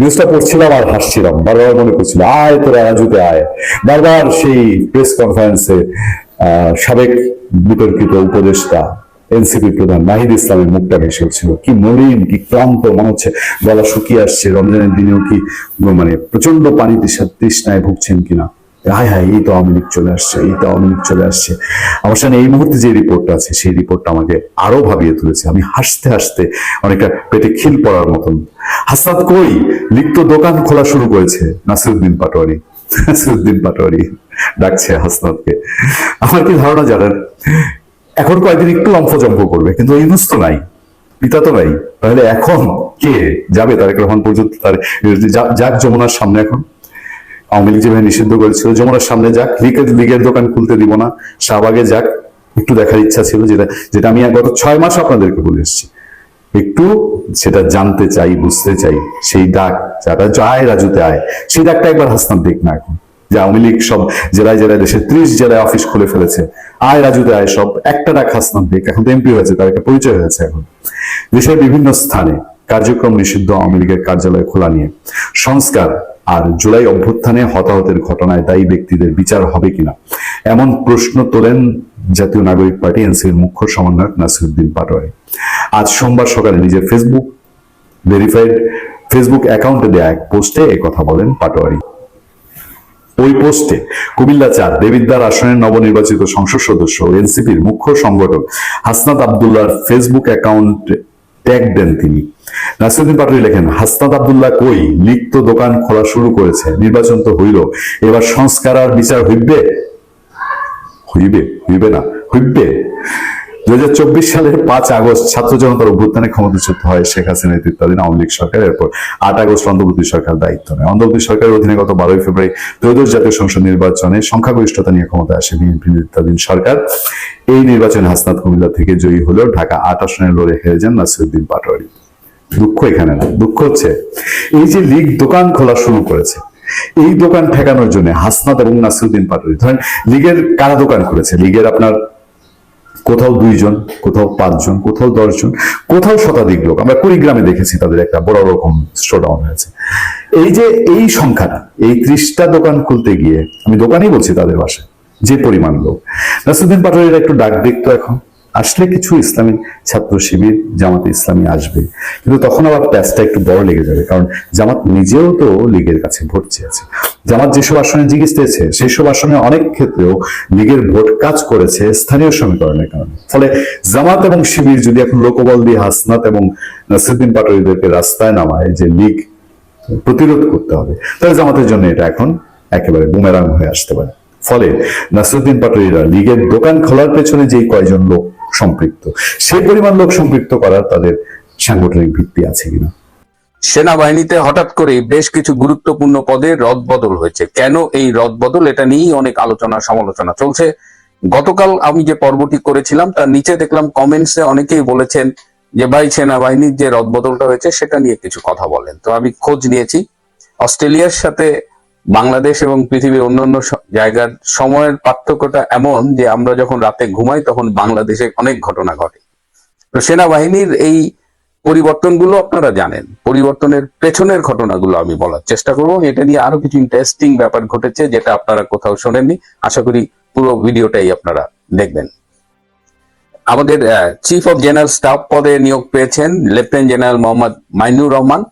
নিউজটা পড়ছিলাম আর হাসছিলাম, বারবার মনে করছিল আয় তোরা রাজুতে আয়। বারবার সেই প্রেস কনফারেন্সে সাবেক বিতর্কিত উপদেষ্টা এনসিপি প্রধান নাহিদ ইসলামের মুখটা ভেসে উঠছিল, কি মলিন, কি ক্লান্ত, মনে হচ্ছে গলা শুকিয়ে আসছে, রমজানের দিনেও কি মানে প্রচন্ড পানি তৃষ্ণায় ভুগছেন কিনা। হায় হায়, এই তো আওয়ামী লীগ চলে আসছে, এই তো আওয়ামী লীগ চলে আসছে। আমার সামনে এই মুহূর্তে যে রিপোর্টটা আছে, সেই রিপোর্টটা আমাকে আরো ভাবিয়ে তুলেছে। আমি হাসতে হাসতে অনেকটা পেটে খিল পড়ার মতন। হাসনাত কই, লীগ তো দোকান খোলা শুরু করেছে। নাসিরউদ্দিন পাটোয়ারি, নাসিরউদ্দিন পাটোয়ারি ডাকছে হাসনাতকে। আমার কি ধারণা জানেন, এখন কয়েকদিন একটু লম্ফজম্প করবে, কিন্তু ইউনূস তো নাই, পিতা তো নাই, তাহলে এখন কে যাবে তারেক রহমান পর্যন্ত? তার যাক যমুনার সামনে, এখন আওয়ামী লীগ যেভাবে নিষিদ্ধ করেছিল, যমুনার সামনে যাক, লীগের দোকান খুলতে দিব না, শাহবাগে যাক, একটু দেখার ইচ্ছা ছিল, যেটা যেটা আমি গত 6 মাস আপনাদেরকে বলে এসেছি, একটু সেটা জানতে চাই, বুঝতে চাই। সেই ডাক, যারা যায় রাজুতে আয়, সেই ডাকটা একবার হাসনাত দেখ না এখন, যে আওয়ামী লীগ সব জেলায় জেলায়, দেশে 30 জেলায় অফিস খুলে ফেলেছে, আয় রাজুতে আয়, সব একটা ডাক হাসনাত দেখ। এখন তো এমপি হয়েছে, তার একটা পরিচয় হয়েছে। এখন দেশের বিভিন্ন স্থানে কার্যক্রম নিষিদ্ধ আওয়ামী লীগের কার্যালয় খোলা নিয়ে সংস্কার আর জুলাই অভ্যুত্থানে হতাহতের ঘটনায় দায়ী ব্যক্তিদের বিচার হবে কিনা, এমন প্রশ্ন তোলেন জাতীয় নাগরিক পার্টি এনসিপির মুখ্য সমন্বয়ক নাসিরউদ্দিন পাটোয়ারি। আজ সোমবার সকালে নিজের ভেরিফাইড ফেসবুক অ্যাকাউন্টে দেয়া এক পোস্টে কথা বলেন পাটোয়ারি। ওই পোস্টে কুমিল্লা 4 দেবিদ্বার আসনের নবনির্বাচিত সংসদ সদস্য এনসিপির মুখ্য সংগঠক হাসনাত আব্দুল্লাহর ফেসবুক অ্যাকাউন্ট ট্যাগ দেন তিনি। নাসিরউদ্দিন পাটোয়ারি লেখেন, হাসনাত আব্দুল্লাহ কই, লীগ তো দোকান খোলা শুরু করেছে, নির্বাচন তো হইল, এবার সংস্কার আর বিচার হইবে? হইবে না, হইবে। 2024 সালের 5 আগস্ট ছাত্র জনতার অভ্যুত্থানে ক্ষমতাচ্যুত হয় শেখ হাসিনা নেতৃত্বাধীন আওয়ামী লীগ সরকার। এরপর 8 আগস্ট অন্তর্বর্তী সরকার দায়িত্ব নেয়। অন্তর্বর্তী সরকারের অধীনে গত 12 ফেব্রুয়ারি ত্রয়োদশ জাতীয় সংসদ নির্বাচনে সংখ্যাগরিষ্ঠতা নিয়ে ক্ষমতায় আসে বিএনপি নেতৃত্বাধীন সরকার। এই নির্বাচনে হাসনাত কুমিল্লা থেকে জয়ী হলেও ঢাকা 8 আসনে লড়ে হেরে যান নাসিরউদ্দিন পাটোয়ারি। দুঃখ এখানে না, দুঃখ হচ্ছে এই যে লীগ দোকান খোলা শুরু করেছে, এই দোকান ঠেকানোর জন্য হাসনাত এবং নাসিরউদ্দিন পাটোয়ারি, ধরেন লীগের কারা দোকান করেছে? লীগের আপনার কোথাও 2 জন, কোথাও 5 জন, কোথাও 10 জন, কোথাও শতাধিক লোক। আমরা কুড়িগ্রামে দেখেছি তাদের একটা বড় রকম শোডাউন হয়েছে। এই যে এই সংখ্যাটা, এই 30টা দোকান খুলতে গিয়ে, আমি দোকানই বলছি তাদের বাসায়, যে পরিমাণ লোক। নাসিরউদ্দিন পাটোয়ারির একটু ডাক দেখতো, এখন আসলে কিছু ইসলামী ছাত্র শিবির, জামাতে ইসলামী আসবে, কিন্তু তখন আবার প্যাচটা একটু বড় লেগে যাবে, কারণ জামাত নিজেও তো লীগের কাছে ভোট চেয়েছে। জামাত যেসব আসনে জিজ্ঞেস পেয়েছে, সেই সব আসনে অনেক ক্ষেত্রেও লীগের ভোট কাজ করেছে স্থানীয় সমীকরণের কারণে। ফলে জামাত এবং শিবির যদি এখন লোকবল দিয়ে হাসনাত এবং নাসিরউদ্দিন পাটোয়ারিদেরকে রাস্তায় নামায় যে লীগ প্রতিরোধ করতে হবে, তাহলে জামাতের জন্য এটা এখন একেবারে বুমেরাং হয়ে আসতে পারে। ফলে নাসিরউদ্দিন পাটোয়ারিরা লীগের দোকান খোলার পেছনে যে কয়জন লোক সম্পৃক্ত, সেই পরিমাণ লোক সম্পৃক্ত করার তাদের সাংগঠনিক ভিত্তি আছে কিনা। সেনাবাহিনীতে হঠাৎ করে বেশ কিছু গুরুত্বপূর্ণ পদে রদবদল হয়েছে। কেন এই রদবদল, এটা নিয়েই অনেক আলোচনা সমালোচনা চলছে। গতকাল আমি যে পর্বটি করেছিলাম তার নিচে দেখলাম কমেন্টসে অনেকেই বলেছেন যে ভাই, সেনাবাহিনীর যে রদবদলটা হয়েছে সেটা নিয়ে কিছু কথা বলেন। তো আমি খোঁজ নিয়েছি। অস্ট্রেলিয়ার সাথে বাংলাদেশ এবং পৃথিবীর অন্যান্য জায়গার সময়ের পার্থক্যটা এমন যে আমরা যখন রাতে ঘুমাই তখন বাংলাদেশে অনেক ঘটনা ঘটে। তো সেনাবাহিনীর এই পরিবর্তনগুলো আপনারা জানেন, পরিবর্তনের পেছনের ঘটনাগুলো আমি বলার চেষ্টা করবো। এটা নিয়ে আরো কিছু ইন্টারেস্টিং ব্যাপার ঘটেছে যেটা আপনারা কোথাও শোনেননি। আশা করি পুরো ভিডিওটাই আপনারা দেখবেন। আমাদের চিফ অফ জেনারেল স্টাফ পদে নিয়োগ পেয়েছেন লেফটেন্যান্ট জেনারেল মোহাম্মদ মাইনুর রহমান।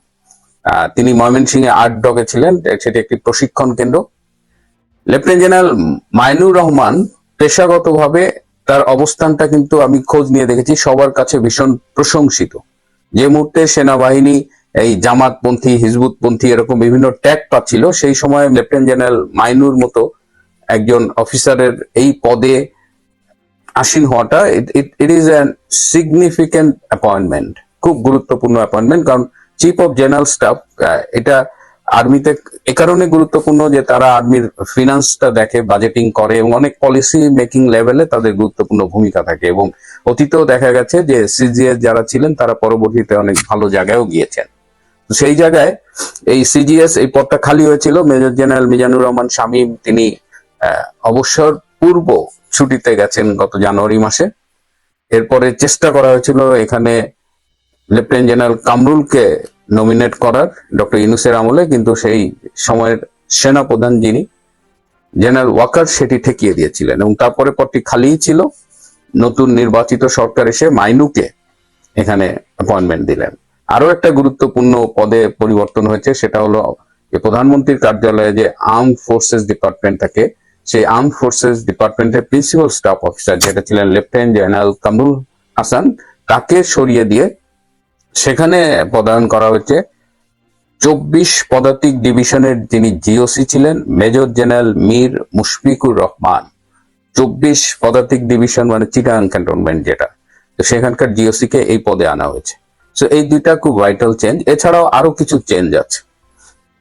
তিনি ময়মনসিংহে আট ডগে ছিলেন, সেটি একটি প্রশিক্ষণ কেন্দ্র। লেফটেন্যান্ট জেনারেল মাইনুর রহমান পেশাগতভাবে তার অবস্থানটা কিন্তু আমি খোঁজ নিয়ে দেখেছি সবার কাছে ভীষণ প্রশংসিত। যে মুহূর্তে সেনাবাহিনী এই জামাতপন্থী, হিজবুতপন্থী এরকম বিভিন্ন ট্যাগ পাচ্ছিল, সেই সময় লেফটেন্যান্ট জেনারেল মাইনুর মতো একজন অফিসারের এই পদে আসীন হওয়াটা it is an significant appointment, খুব গুরুত্বপূর্ণ অ্যাপয়েন্টমেন্ট। কারণ চিফ অফ জেনারেল স্টাফ এটা আর্মিতে এ কারণে গুরুত্বপূর্ণ যে তারা আর্মির ফিনান্সটা দেখে, বাজেটিং করে এবং অনেক পলিসি মেকিং লেভেলে তাদের গুরুত্বপূর্ণ ভূমিকা থাকে। এবং অতীতেও দেখা গেছে যে সিজিএস যারা ছিলেন তারা পরবর্তীতে অনেক ভালো জায়গায়ও গিয়েছেন। সেই জায়গায় এই সিজিএস এই পদটা খালি হয়েছিল। মেজর জেনারেল মিজানুর রহমান শামীম তিনি অবসর পূর্ব ছুটিতে গেছেন গত জানুয়ারি মাসে। এরপরে চেষ্টা করা হয়েছিল এখানে লেফটেন্যান্ট জেনারেল কামরুলকে নমিনেট করার ডক্টর ইউনূসের আমলে, কিন্তু সেই সময়ের সেনাপ্রধান যিনি জেনারেল ওয়াকার সেটি ঠেকিয়ে দিয়েছিলেন এবং তারপরে পরটি খালিই ছিল। নতুন নির্বাচিত সরকার এসে মাইনুকে এখানে অ্যাপয়েন্টমেন্ট দিলেন। আরো একটা গুরুত্বপূর্ণ পদে পরিবর্তন হয়েছে, সেটা হলো যে প্রধানমন্ত্রীর কার্যালয়ে যে আর্ম ফোর্সেস ডিপার্টমেন্ট থাকে, সেই আর্ম ফোর্সেস ডিপার্টমেন্টের প্রিন্সিপাল স্টাফ অফিসার যেটা ছিলেন লেফটেন্যান্ট জেনারেল কামরুল হাসান, তাকে সরিয়ে দিয়ে সেখানে পদায়ন করা হয়েছে 24 পদাতিক ডিভিশনের যিনি জিওসি ছিলেন মেজর জেনারেল মীর মুশফিকুর রহমান। 24 পদাতিক ডিভিশন মানে চিটাগাং ক্যান্টনমেন্ট যেটা, তো সেখানকার জিওসি কে এই পদে আনা হয়েছে। সো এই দুইটা খুব ভাইটাল চেঞ্জ। এছাড়াও আরো কিছু চেঞ্জ আছে।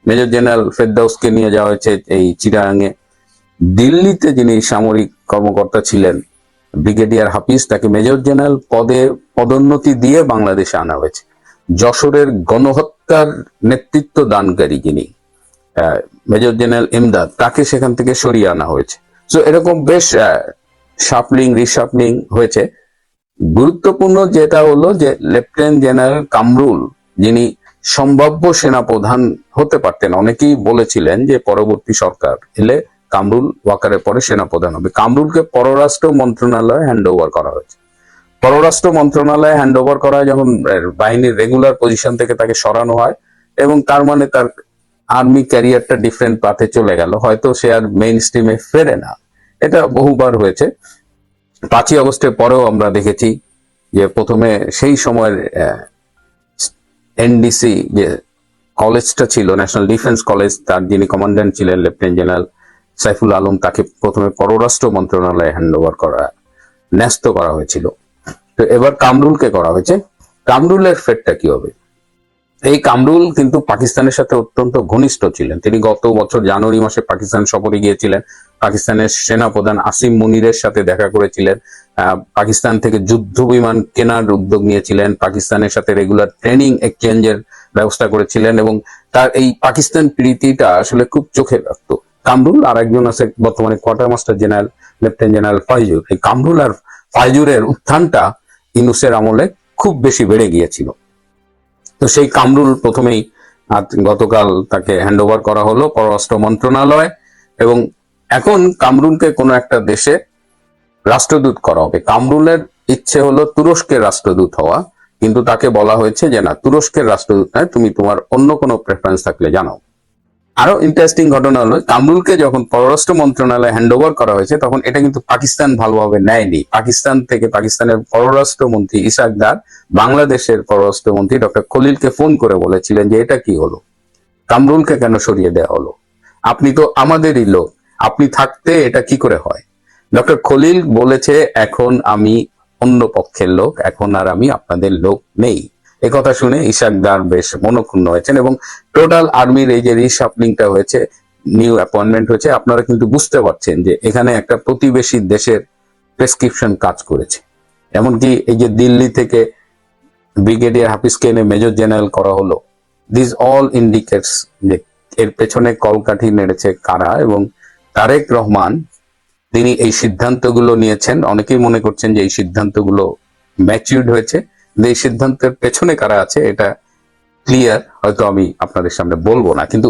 মেজর জেনারেল ফেরদাউসকে নিয়ে যাওয়া হয়েছে এই চিটাগাং এ। দিল্লিতে যিনি সামরিক কর্মকর্তা ছিলেন ব্রিগেডিয়ার হাফিজ, তাকে মেজর জেনারেল পদে পদোন্নতি দিয়ে বাংলাদেশে আনা হয়েছে। যশোরের গণহত্যার নেতৃত্ব দানকারী যিনি মেজর জেনারেল ইমদাদ, তাকে সেখান থেকে সরিয়ে আনা হয়েছে। সো এরকম বেশ শাফলিং রিশাফলিং হয়েছে। গুরুত্বপূর্ণ যেটা হলো যে লেফটেন্যান্ট জেনারেল কামরুল, যিনি সম্ভাব্য সেনাপ্রধান হতে পারতেন, অনেকেই বলেছিলেন যে পরবর্তী সরকার এলে কামরুল ওয়াকারের পরে সেনাপ্রধান হবে। কামরুলকে পররাষ্ট্র মন্ত্রণালয়ে হ্যান্ড ওভার করা হয়েছে। পররাষ্ট্র মন্ত্রণালয়ে হ্যান্ড ওভার করা হয় যখন বাহিনীর রেগুলার পজিশন থেকে তাকে সরানো হয়, এবং তার মানে তার আর্মি ক্যারিয়ারটা ডিফারেন্ট পাথে চলে গেল, হয়তো সে আর মেইন স্ট্রিমে ফেরে না। এটা বহুবার হয়েছে। 5ই আগস্টের পরেও আমরা দেখেছি যে প্রথমে সেই সময়ের এনডিসি যে কলেজটা ছিল, ন্যাশনাল ডিফেন্স কলেজ, তার যিনি কমান্ড্যান্ট ছিলেন লেফটেন্যান্ট জেনারেল সাইফুল আলম, তাকে প্রথমে পররাষ্ট্র মন্ত্রণালয়ে হ্যান্ড ওভার ন্যস্ত করা হয়েছিল। তো এবার কামরুলকে করা হয়েছে। কামরুলের ফেটটা কি হবে? এই কামরুল কিন্তু পাকিস্তানের সাথে অত্যন্ত ঘনিষ্ঠ ছিলেন। তিনি গত বছর জানুয়ারি মাসে পাকিস্তান সফরে গিয়েছিলেন, পাকিস্তানের সেনাপ্রধান আসিম মুনিরের সাথে দেখা করেছিলেন, পাকিস্তান থেকে যুদ্ধ বিমান কেনার উদ্যোগ নিয়েছিলেন, পাকিস্তানের সাথে রেগুলার ট্রেনিং এক্সচেঞ্জের ব্যবস্থা করেছিলেন, এবং তার এই পাকিস্তান প্রীতিটা আসলে খুব চোখে লাগতো। কামরুল আর একজন আছে বর্তমানে quarter master general lieutenant general Faizur. এই কামরুল আর ফাইজুরের উত্থানটা ইউনূসের আমলে খুব বেশি বেড়ে গিয়েছিল। তো সেই কামরুল প্রথমেই গতকাল তাকে হ্যান্ড ওভার করা হলো পররাষ্ট্র মন্ত্রণালয়, এবং এখন কামরুলকে কোনো একটা দেশে রাষ্ট্রদূত করা হবে। কামরুলের ইচ্ছে হলো তুরস্কের রাষ্ট্রদূত হওয়া, কিন্তু তাকে বলা হয়েছে যে না, তুরস্কের রাষ্ট্রদূত নয়, তুমি তোমার অন্য কোনো প্রেফারেন্স থাকলে জানাও। আরো ইন্টারেস্টিং ঘটনা হলো, কামরুলকে যখন পররাষ্ট্র মন্ত্রণালয়ে হ্যান্ড ওভার করা হয়েছে তখন এটা কিন্তু পাকিস্তান ভালোভাবে নেয়নি। পাকিস্তান থেকে পাকিস্তানের পররাষ্ট্রমন্ত্রী ইশাক দার বাংলাদেশের পররাষ্ট্রমন্ত্রী ডক্টর খলিলকে ফোন করে বলেছিলেন যে এটা কি হলো, কামরুলকে কেন সরিয়ে দেওয়া হলো, আপনি তো আমাদেরই লোক, আপনি থাকতে এটা কি করে হয়। ডক্টর খলিল বলেছে, এখন আমি অন্য পক্ষের লোক, এখন আর আমি আপনাদের লোক নেই। একথা শুনে ইশাক দার বেশ মনক্ষুণ্ণ হয়েছেন, এবং টোটাল আর্মির এই যে রিশাফলিংটা হয়েছে, নিউ অ্যাপয়েন্টমেন্ট হয়েছে, আপনারা কিন্তু বুঝতে পারছেন যে এখানে একটা প্রতিবেশী দেশের প্রেসক্রিপশন কাজ করেছে। এমনকি এই যে দিল্লি থেকে ব্রিগেডিয়ার হাফিজকে এনে মেজর জেনারেল করা হলো, দিস অল ইন্ডিকেটস যে এর পেছনে কলকাঠি নেড়েছে কারা, এবং তারেক রহমান তিনি এই সিদ্ধান্তগুলো নিয়েছেন। অনেকেই মনে করছেন যে এই সিদ্ধান্তগুলো ম্যাচিউরড হয়েছে, এই সিদ্ধান্তের পেছনে কারা আছে এটা ক্লিয়ার হয়তো আমি আপনাদের সামনে বলবো না। কিন্তু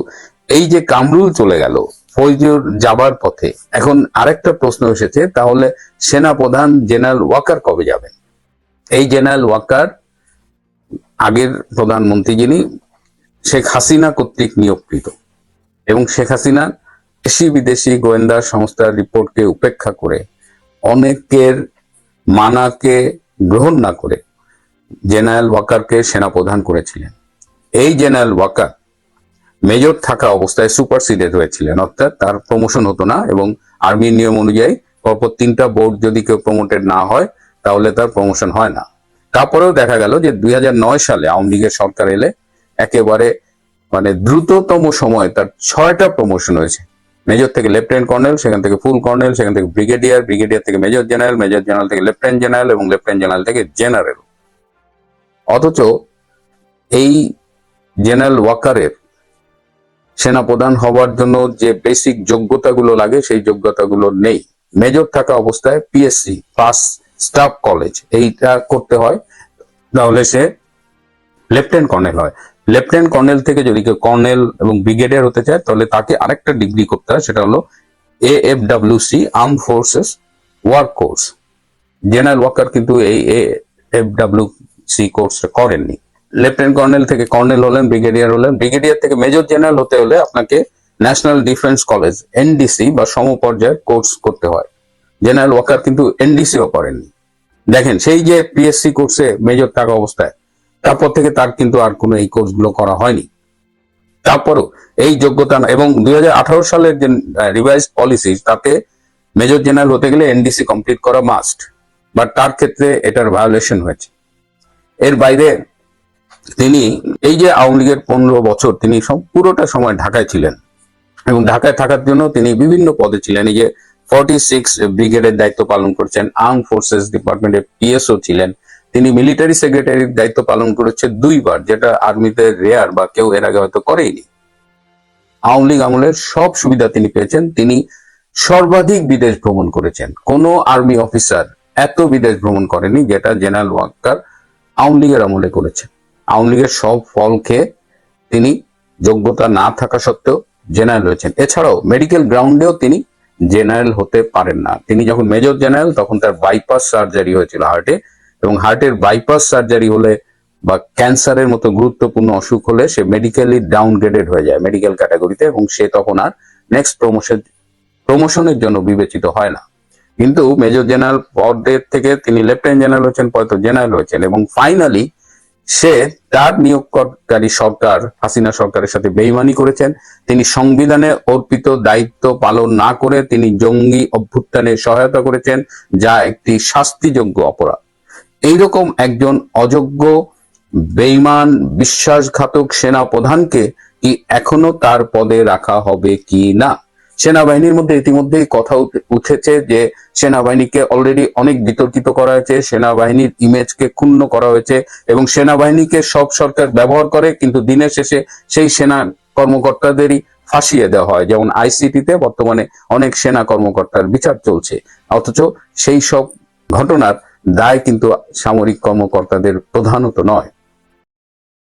এই যে কামরুল চলে গেল ফৌজুর যাবার পথে, এখন আরেকটা প্রশ্ন এসেছে, তাহলে সেনাপ্রধান জেনারেল ওয়াকার কবে যাবেন? এই জেনারেল ওয়াকার আগের প্রধানমন্ত্রী যিনি শেখ হাসিনা কর্তৃক নিয়োগকৃত, এবং শেখ হাসিনা দেশি বিদেশি গোয়েন্দা সংস্থার রিপোর্টকে উপেক্ষা করে, অনেকের মানাকে গ্রহণ না করে জেনারেল ওয়াকারকে সেনাপ্রধান করেছিলেন। এই জেনারেল ওয়াকার মেজর থাকা অবস্থায় সুপারসিডেড হয়েছিলেন, অর্থাৎ তার প্রমোশন হতো না, এবং আর্মির নিয়ম অনুযায়ী পরপর 3টা বোর্ড যদি কেউ প্রমোটেড না হয় তাহলে তার প্রমোশন হয় না। তারপরেও দেখা গেল যে 2009 সালে আওয়ামী লীগের সরকার এলে একেবারে মানে দ্রুততম সময়ে তার 6টা প্রমোশন হয়েছে। মেজর থেকে লেফটেন্যান্ট কর্নেল, সেখান থেকে ফুল কর্নেল, সেখান থেকে ব্রিগেডিয়ার, ব্রিগেডিয়ার থেকে মেজর জেনারেল, মেজর জেনারেল থেকে লেফটেন্যান্ট জেনারেল, এবং লেফটেন্যান্ট জেনারেল থেকে জেনারেল। অথচ এই জেনারেল ওয়াকারের সেনাপ্রধান হওয়ার জন্য যে বেসিক যোগ্যতাগুলো লাগে সেই যোগ্যতাগুলো নেই। মেজর থাকা অবস্থায় পিএসসি ফার্স্ট স্টাফ কলেজ এইটা করতে হয়, তাহলে সে লেফটেন্যান্ট কর্নেল হয়। লেফটেন্যান্ট কর্নেল থেকে যদি কেউ কর্নেল এবং ব্রিগেডিয়ার হতে চায় তাহলে তাকে আরেকটা ডিগ্রি করতে হয়, সেটা হলো AFWC, armed forces war course. General Waker কিন্তু এই AFWC কোর্সটা করেননি। লেফটেন্যান্ট কর্নেল থেকে কর্নেল হলেন, ব্রিগেডিয়ার হলেন, ব্রিগেডিয়ার থেকে মেজর জেনারেল হতে হলে আপনাকে ন্যাশনাল ডিফেন্স কলেজ NDC বা সমপর্যায়ের কোর্স করতে হয়। জেনারেল ওয়াকার কিন্তু NDCও করেননি। দেখেন, সেই যে PSC কোর্সে মেজর থাকা অবস্থায়, তারপর থেকে তার কিন্তু আর কোনো এই কোর্সগুলো করা হয়নি। তারপরও এই যোগ্যতা এবং 2018 সালের যে রিভাইজ পলিসি, তাতে মেজর জেনারেল হতে গেলে NDC কমপ্লিট করা মাস্ট, বাট তার ক্ষেত্রে এটার ভায়োলেশন হয়েছে। এর বাইরে তিনি এই যে আওয়ামী লীগের 15 বছর তিনি পুরোটা সময় ঢাকায় ছিলেন, এবং ঢাকায় থাকার জন্য তিনি বিভিন্ন পদে ছিলেন। এই যে 46 ব্রিগেডের দায়িত্ব পালন করছেন, আর্ম ফোর্সেস ডিপার্টমেন্টের PSO ছিলেন, তিনি মিলিটারি সেক্রেটারির দায়িত্ব পালন করেছে 2 বার, যেটা আর্মিতে রেয়ার বা কেউ এর আগে হয়তো করেইনি। আওয়ামী লীগ আমলের সব সুবিধা তিনি পেয়েছেন। তিনি সর্বাধিক বিদেশ ভ্রমণ করেছেন, কোন আর্মি অফিসার এত বিদেশ ভ্রমণ করেনি যেটা জেনারেল ওয়াকার আওয়ামী লীগের আমলে করেছেন। আওয়ামী লীগের সব ফল খেয়ে তিনি যোগ্যতা না থাকা সত্ত্বেও জেনারেল হয়েছেন। এছাড়াও মেডিকেল গ্রাউন্ডেও তিনি জেনারেল হতে পারেন না। তিনি যখন মেজর জেনারেল তখন তার বাইপাস সার্জারি হয়েছিল হার্টে, এবং হার্টের বাইপাস সার্জারি হলে বা ক্যান্সারের মতো গুরুত্বপূর্ণ অসুখ হলে সে মেডিকেলি ডাউনগ্রেডেড হয়ে যায় মেডিকেল ক্যাটাগরিতে, এবং সে তখন আর নেক্সট প্রমোশনের জন্য বিবেচিত হয় না। কিন্তু মেজর জেনারেল পদের থেকে তিনি লেফটেন্যান্ট জেনারেল হয়েছেন, পরে তো জেনারেল হয়েছেন, এবং ফাইনালি সে তার নিয়োগকারী সরকার হাসিনা সরকারের সাথে বেইমানি করেছেন। তিনি সংবিধানে অর্পিত দায়িত্ব পালন না করে তিনি জঙ্গি অভ্যুত্থানে সহায়তা করেছেন, যা একটি শাস্তিযোগ্য অপরাধ। এইরকম একজন অযোগ্য, বেইমান, বিশ্বাসঘাতক সেনা প্রধানকে কি এখনো তার পদে রাখা হবে কি না? সেনাবাহিনীর মধ্যে ইতিমধ্যেই কথা উঠেছে যে সেনাবাহিনীকে অলরেডি অনেক বিতর্কিত করা হয়েছে, সেনাবাহিনীর ইমেজকে ক্ষুণ্ণ করা হয়েছে, এবং সেনাবাহিনীকে সব সরকার ব্যবহার করে, কিন্তু দিনের শেষে সেই সেনা কর্মকর্তাদেরই ফাঁসিয়ে দেওয়া হয়। যেমন ICTতে বর্তমানে অনেক সেনা কর্মকর্তার বিচার চলছে, অথচ সেই সব ঘটনার দায় কিন্তু সামরিক কর্মকর্তাদের প্রধানত নয়।